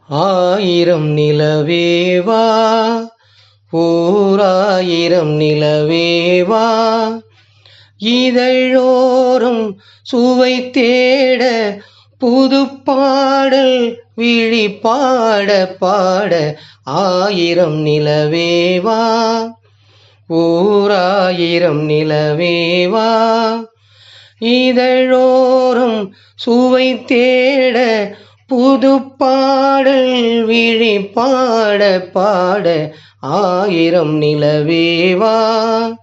ஆயிரம் நிலவேவா, ஓராயிரம் நிலவேவா, இதழோறும் சுவை தேட புது பாடல் விழி பாட பாட. ஆயிரம் நிலவேவா, ஓராயிரம் நிலவேவா, இதழோறும் சுவை தேட புது பாடல் விழி பாட பாட. ஆயிரம் நிலவேவா,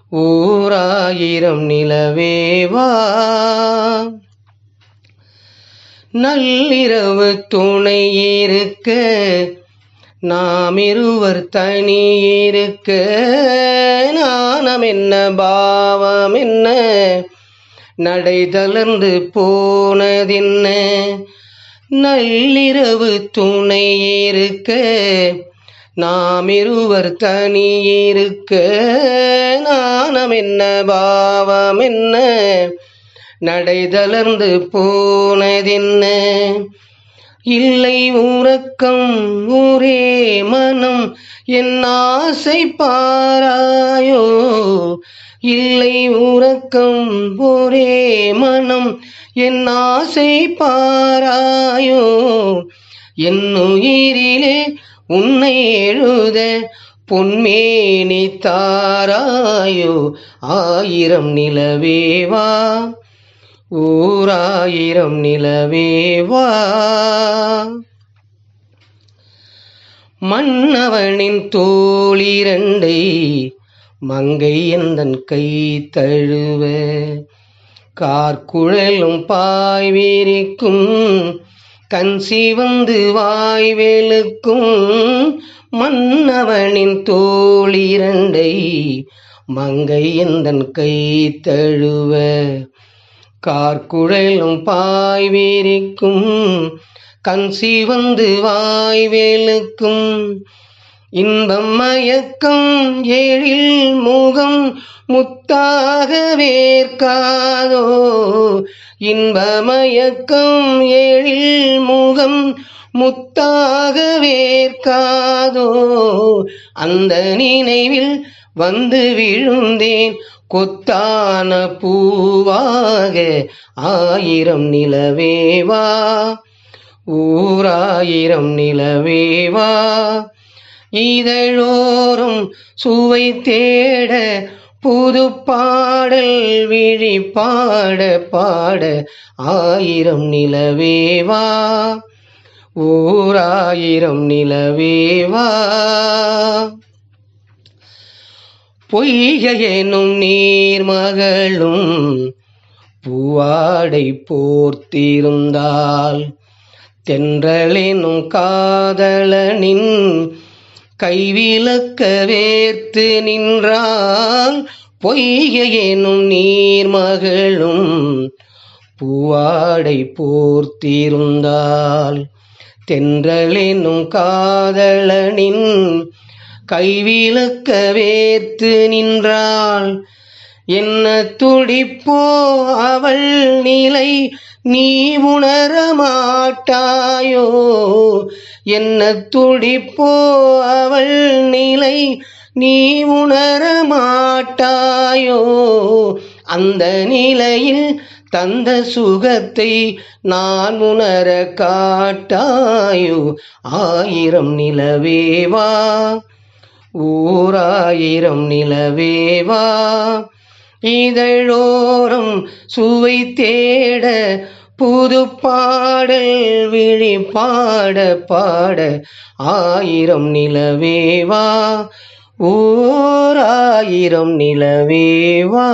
ஓராயிரம் நிலவேவா, நள்ளிரவு துணை இருக்க நாம் இருவர் தனி இருக்க. நாணம் என்ன பாவம் என்ன நடை தளர்ந்து போனதென்ன. நள்ளிரவு துணை இருக்க நாம் இருவர் தனி இருக்க. நாணம் என்ன பாவம் என்ன நடை தளர்ந்து போனதென்ன. இல்லை உறக்கம் ஒரே மனம் என் ஆசை பாராயோ. இல்லை உறக்கம் ஒரே மனம் என் ஆசை பாராயோ. என் உயிரிலே உன்னை எழுத பொன்மேனி தாராயோ. ஆயிரம் நிலவேவா, ஓராயிரம் நிலவேவா, மன்னவனின் தோளிரண்டை மங்கை எந்தன் கை தழுவ. கார்குழலும் பாய் விரிக்கும் கண் சிவந்து வாய் வெளுக்கும். மன்னவனின் தோளிரண்டை மங்கை எந்தன் கை தழுவ. கார்குழலும் பாய் விரிக்கும் கண் சிவந்து வாய் வெளுக்கும். இன்பம் மயக்கம் எழில் முகம் முத்தாக வேர்க்காதோ. இன்பமயக்கம் எழில் முகம் முத்தாக வேர்க்காதோ. அந்த நினைவில் வந்து விழுந்தேன் கொத்தான பூவாக. ஆயிரம் நிலவேவா, ஓராயிரம் நிலவேவா, இதழோறும் சுவை தேட புது பாடல் விழி பாட பாட. ஆயிரம் நிலவேவா, ஓராயிரம் நிலவேவா, பொய்கை எனும் நீர்மகளும் பூவாடை போர்த்திருந்தால். தென்றலெனும் காதலனின் கைவிலக்க வேர்த்து நின்றால். பொய்கை எனும் நீர்மகளும் பூவாடை போர்த்திருந்தால். தென்றலெனும் காதலனின் கைவிலக்க வேர்த்து நின்றாள். என்ன துடிப்போ அவள் நிலை நீ உணர மாட்டாயோ. என்ன துடிப்போ அவள் நிலை நீ உணர மாட்டாயோ. அந்த நிலையில் தந்த சுகத்தை நான் உணர காட்டாயோ. ஆயிரம் நிலவேவா, ஓராயிரம் நிலவேவா, இதழோறும் சுவை தேட புது பாடல் விழி பாட பாட. ஆயிரம் நிலவேவா, ஓராயிரம் நிலவேவா.